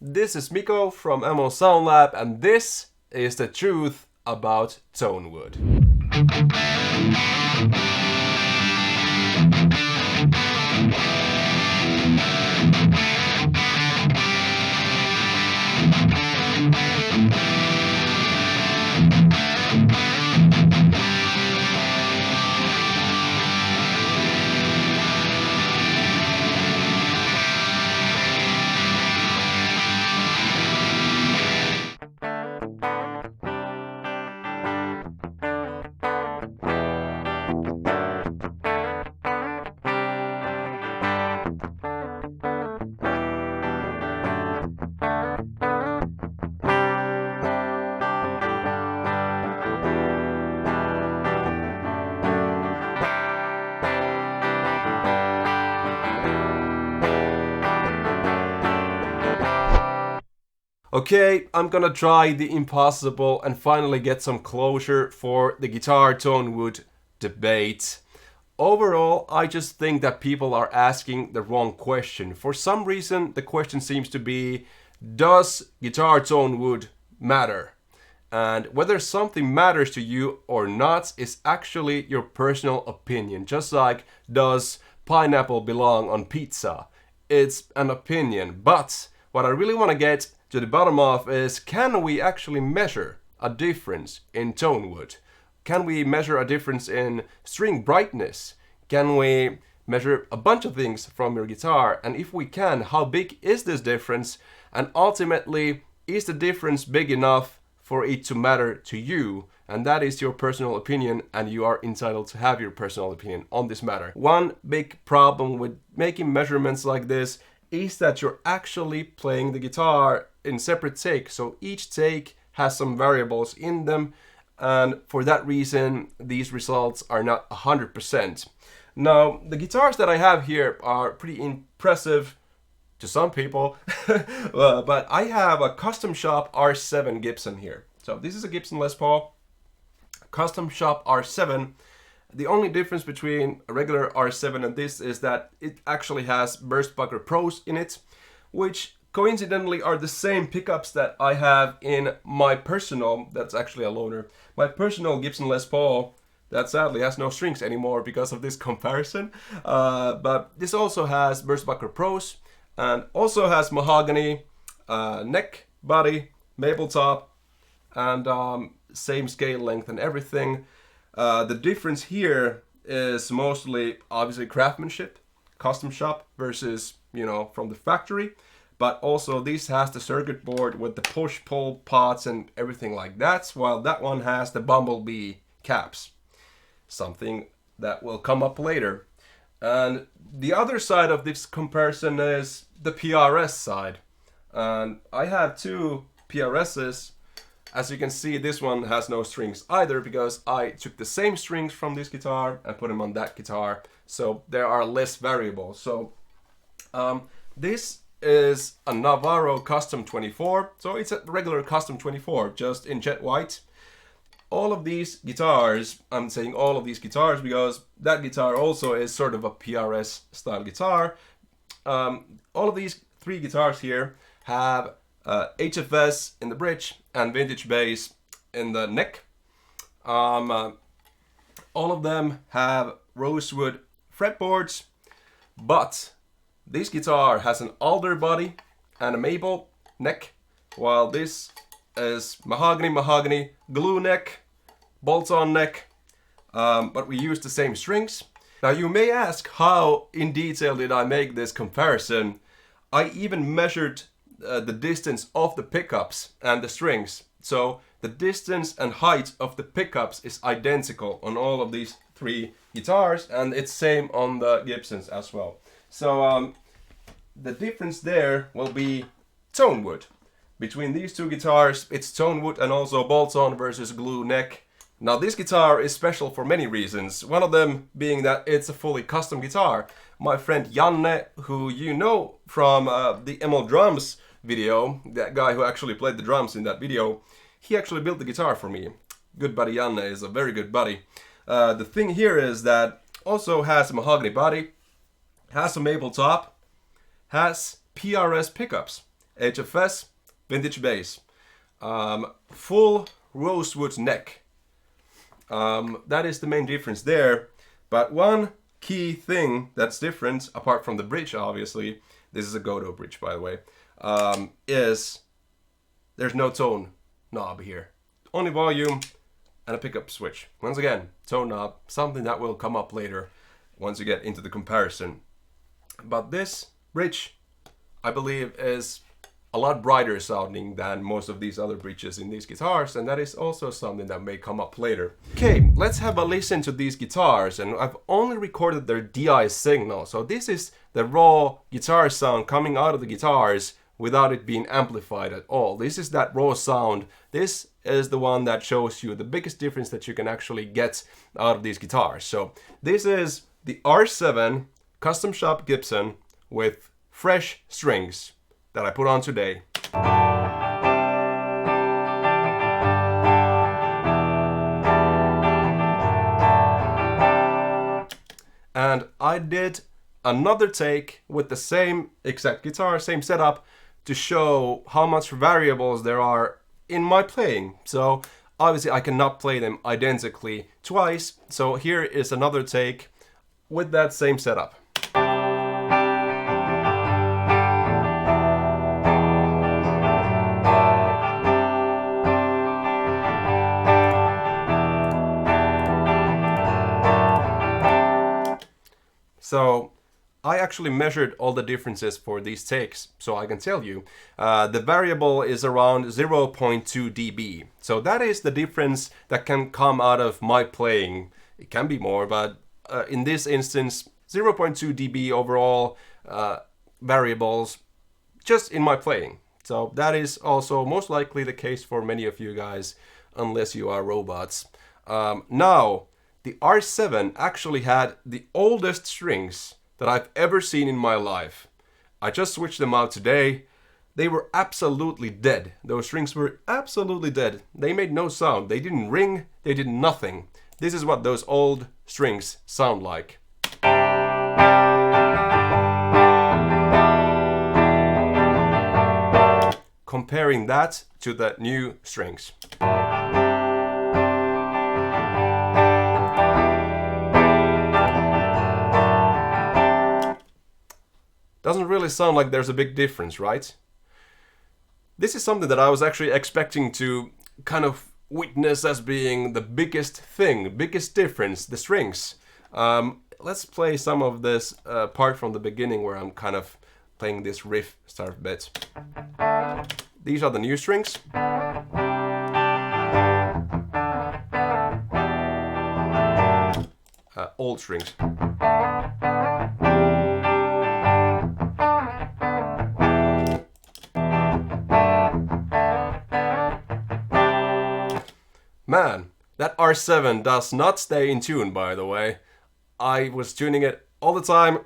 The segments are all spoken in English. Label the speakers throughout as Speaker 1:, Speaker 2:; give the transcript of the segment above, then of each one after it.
Speaker 1: This is Miko from MO Sound Lab, and this is the truth about Tonewood. Okay, I'm gonna try the impossible and finally get some closure for the guitar Tonewood debate. Overall, I just think that people are asking the wrong question. For some reason, the question seems to be, does guitar Tonewood matter? And whether something matters to you or not is actually your personal opinion. Just like, does pineapple belong on pizza? It's an opinion. But what I really want to get to the bottom of is, can we actually measure a difference in Tonewood? Can we measure a difference in string brightness? Can we measure a bunch of things from your guitar? And if we can, how big is this difference? And ultimately, is the difference big enough for it to matter to you? And that is your personal opinion, and you are entitled to have your personal opinion on this matter. One big problem with making measurements like this is that you're actually playing the guitar in separate takes. So each take has some variables in them, and for that reason these results are not 100%. Now, the guitars that I have here are pretty impressive to some people, but I have a Custom Shop R7 Gibson here. So this is a Gibson Les Paul Custom Shop R7. The only difference between a regular R7 and this is that it actually has Burstbucker Pros in it, which coincidentally are the same pickups that I have in my personal, that's actually a loaner, my personal Gibson Les Paul that sadly has no strings anymore because of this comparison. But this also has Burstbucker Pros and also has mahogany neck, body, maple top, and same scale length and everything. The difference here is mostly obviously craftsmanship, custom shop versus, from the factory. But also this has the circuit board with the push-pull pots and everything like that, while that one has the bumblebee caps. Something that will come up later. And the other side of this comparison is the PRS side. And I have two PRSs. As you can see, this one has no strings either because I took the same strings from this guitar and put them on that guitar. So there are less variables. So this is a Navarro Custom 24. So it's a regular Custom 24, just in jet white. All of these guitars, I'm saying all of these guitars because that guitar also is sort of a PRS style guitar. All of these three guitars here have HFS in the bridge and vintage bass in the neck. All of them have rosewood fretboards, but this guitar has an alder body and a maple neck, while this is mahogany, glue neck, bolt-on neck, but we use the same strings. Now you may ask, how in detail did I make this comparison? I even measured the distance of the pickups and the strings. So the distance and height of the pickups is identical on all of these three guitars, and it's same on the Gibsons as well. So the difference there will be Tonewood. Between these two guitars, it's Tonewood and also bolt-on versus glue neck. Now this guitar is special for many reasons, one of them being that it's a fully custom guitar. My friend Janne, who you know from the ML Drums video, that guy who actually played the drums in that video, he actually built the guitar for me. Good buddy Janne is a very good buddy. The thing here is that also has a mahogany body, has a maple top, has PRS pickups. HFS, vintage bass. Full rosewood neck. That is the main difference there. But one key thing that's different, apart from the bridge obviously, this is a Godot bridge by the way, is there's no tone knob here. Only volume and a pickup switch. Once again, tone knob, something that will come up later once you get into the comparison. But this bridge, I believe, is a lot brighter sounding than most of these other bridges in these guitars, and that is also something that may come up later. Okay, let's have a listen to these guitars, and I've only recorded their DI signal, so this is the raw guitar sound coming out of the guitars without it being amplified at all. This is that raw sound. This is the one that shows you the biggest difference that you can actually get out of these guitars. So this is the R7 custom shop Gibson with fresh strings that I put on today. And I did another take with the same exact guitar, same setup, to show how much variables there are in my playing. So obviously I cannot play them identically twice, so here is another take with that same setup. So I actually measured all the differences for these takes, so I can tell you. The variable is around 0.2 dB. So that is the difference that can come out of my playing. It can be more, but in this instance, 0.2 dB overall variables just in my playing. So that is also most likely the case for many of you guys, unless you are robots. Now, the R7 actually had the oldest strings that I've ever seen in my life. I just switched them out today. They were absolutely dead. Those strings were absolutely dead. They made no sound. They didn't ring. They did nothing. This is what those old strings sound like. Comparing that to the new strings. Doesn't really sound like there's a big difference, right? This is something that I was actually expecting to kind of witness as being the biggest thing, biggest difference, the strings. Let's play some of this part from the beginning where I'm kind of playing this riff start bit. These are the new strings. Old strings. Man, that R7 does not stay in tune, by the way. I was tuning it all the time,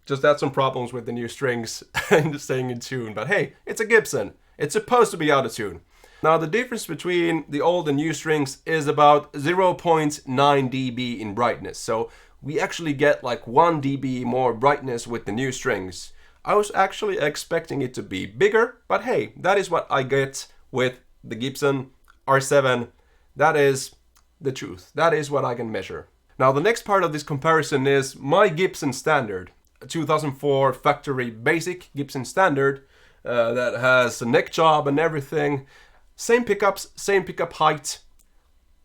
Speaker 1: just had some problems with the new strings and staying in tune. But hey, it's a Gibson. It's supposed to be out of tune. Now, the difference between the old and new strings is about 0.9 dB in brightness. So we actually get like 1 dB more brightness with the new strings. I was actually expecting it to be bigger, but hey, that is what I get with the Gibson R7. That is the truth. That is what I can measure. Now, the next part of this comparison is my Gibson Standard, a 2004 factory basic Gibson Standard that has a neck job and everything. Same pickups, same pickup height,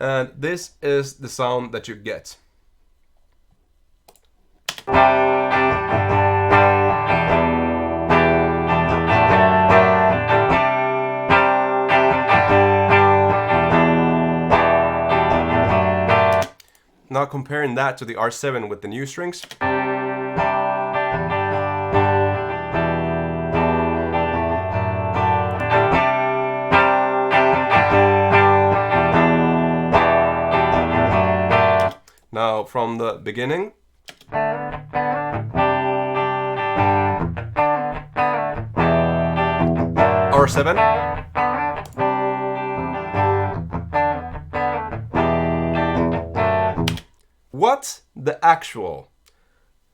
Speaker 1: and this is the sound that you get. Now comparing that to the R7 with the new strings. Now from the beginning. R7. What the actual?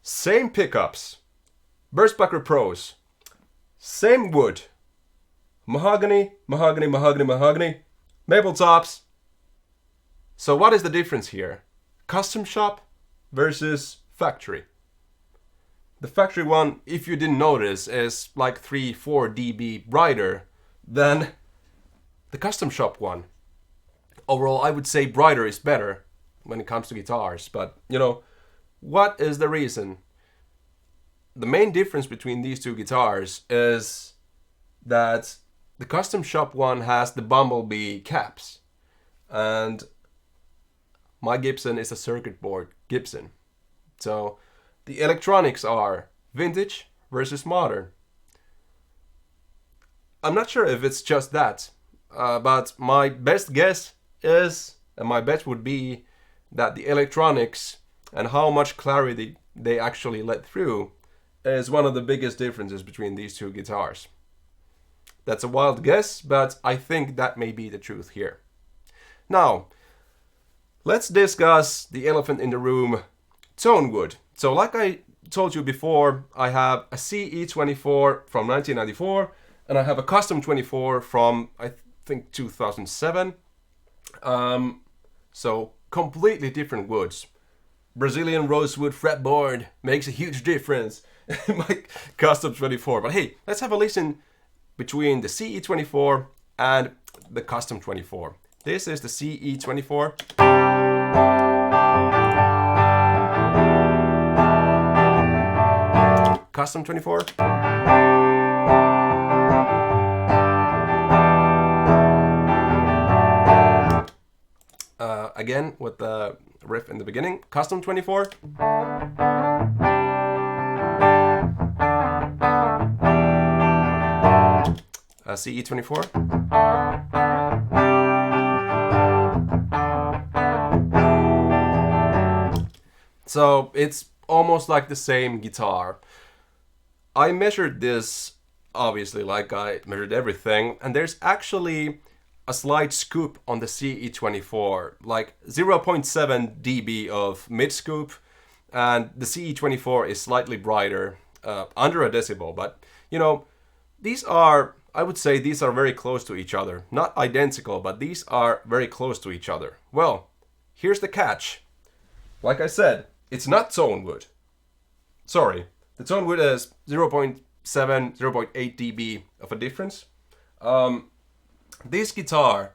Speaker 1: Same pickups, Burstbacker Pros, same wood, Mahogany, mahogany, mahogany, mahogany. Maple tops. So what is the difference here? Custom shop versus factory. The factory one, if you didn't notice, is like 3-4 dB brighter than the custom shop one. Overall, I would say brighter is better when it comes to guitars, but you know, what is the reason? The main difference between these two guitars is that the custom shop one has the Bumblebee caps, and my Gibson is a circuit board Gibson. So the electronics are vintage versus modern. I'm not sure if it's just that, but my best guess is, and my bet would be, that the electronics and how much clarity they actually let through is one of the biggest differences between these two guitars. That's a wild guess, but I think that may be the truth here. Now, let's discuss the elephant in the room, Tonewood. So like I told you before, I have a CE24 from 1994, and I have a custom 24 from, I think, 2007. So completely different woods. Brazilian rosewood fretboard makes a huge difference in my custom 24. But hey, let's have a listen between the CE24 and the custom 24. This is the CE24. Custom 24. Again, with the riff in the beginning. Custom 24. CE24. So it's almost like the same guitar. I measured this, obviously, like I measured everything, and there's actually a slight scoop on the CE24, like 0.7 dB of mid scoop, and the CE24 is slightly brighter, under a decibel. But you know, these are, I would say, these are very close to each other. Not identical, but these are very close to each other. Well, here's the catch. Like I said, it's not Tonewood. Sorry. The Tonewood is 0.7, 0.8 dB of a difference. This guitar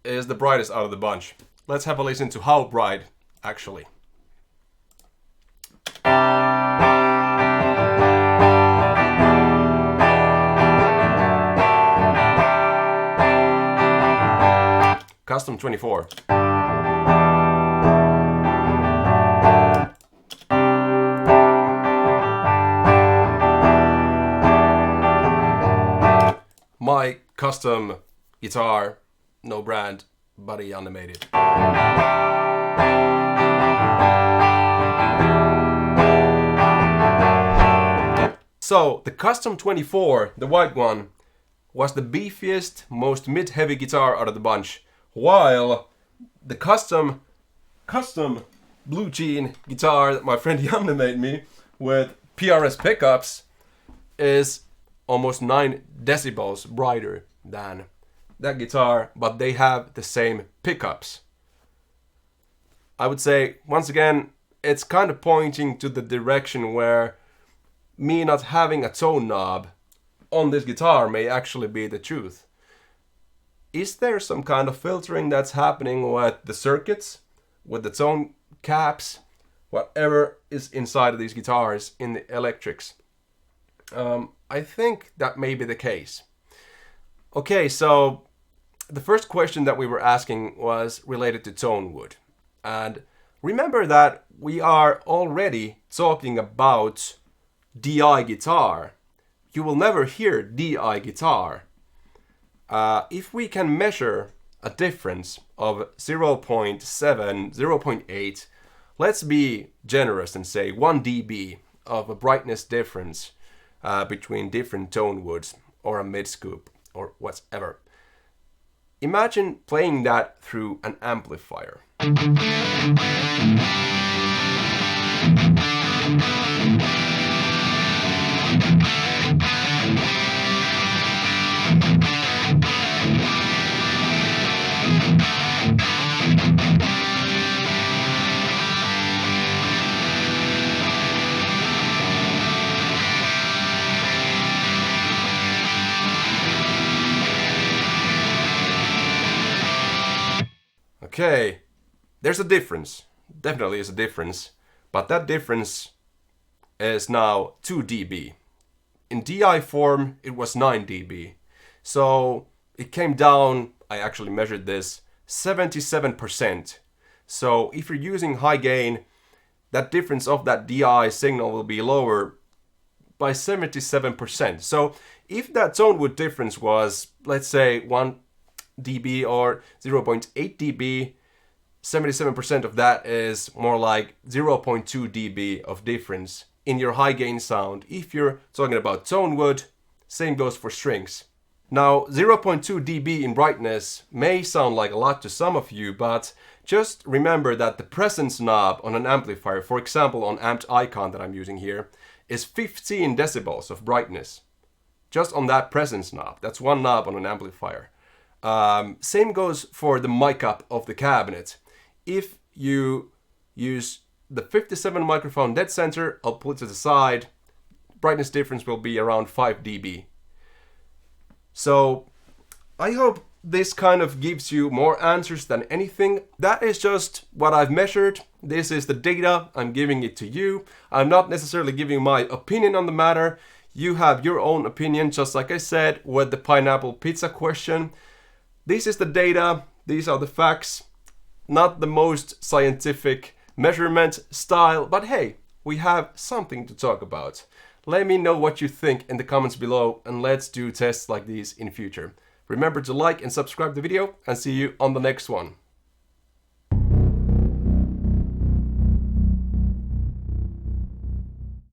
Speaker 1: is the brightest out of the bunch. Let's have a listen to how bright, actually. Custom 24. My custom guitar, no brand, buddy animated. So the custom 24, the white one, was the beefiest, most mid-heavy guitar out of the bunch, while the custom blue jean guitar that my friend Janne made me with PRS pickups is almost 9 decibels brighter than that guitar, but they have the same pickups. I would say, once again, it's kind of pointing to the direction where me not having a tone knob on this guitar may actually be the truth. Is there some kind of filtering that's happening with the circuits, with the tone caps, whatever is inside of these guitars in the electrics? I think that may be the case. Okay, so the first question that we were asking was related to Tonewood. And remember that we are already talking about DI guitar. You will never hear DI guitar. If we can measure a difference of 0.7, 0.8, let's be generous and say 1 dB of a brightness difference between different Tonewoods or a mid-scoop or whatever. Imagine playing that through an amplifier. Okay, there's a difference. Definitely is a difference. But that difference is now 2 dB. In DI form, it was 9 dB. So it came down, I actually measured this, 77%. So if you're using high gain, that difference of that DI signal will be lower by 77%. So if that Tonewood difference was, let's say, 1 dB or 0.8 dB, 77% of that is more like 0.2 dB of difference in your high gain sound. If you're talking about Tonewood, same goes for strings. Now 0.2 dB in brightness may sound like a lot to some of you, but just remember that the presence knob on an amplifier, for example on Amped Icon that I'm using here, is 15 decibels of brightness. Just on that presence knob. That's one knob on an amplifier. Same goes for the mic up of the cabinet. If you use the 57 microphone dead center, I'll put it to the side, brightness difference will be around 5 dB. So I hope this kind of gives you more answers than anything. That is just what I've measured. This is the data, I'm giving it to you. I'm not necessarily giving my opinion on the matter. You have your own opinion, just like I said with the pineapple pizza question. This is the data, these are the facts. Not the most scientific measurement style, but hey, we have something to talk about. Let me know what you think in the comments below, and let's do tests like these in future. Remember to like and subscribe the video, and see you on the next one.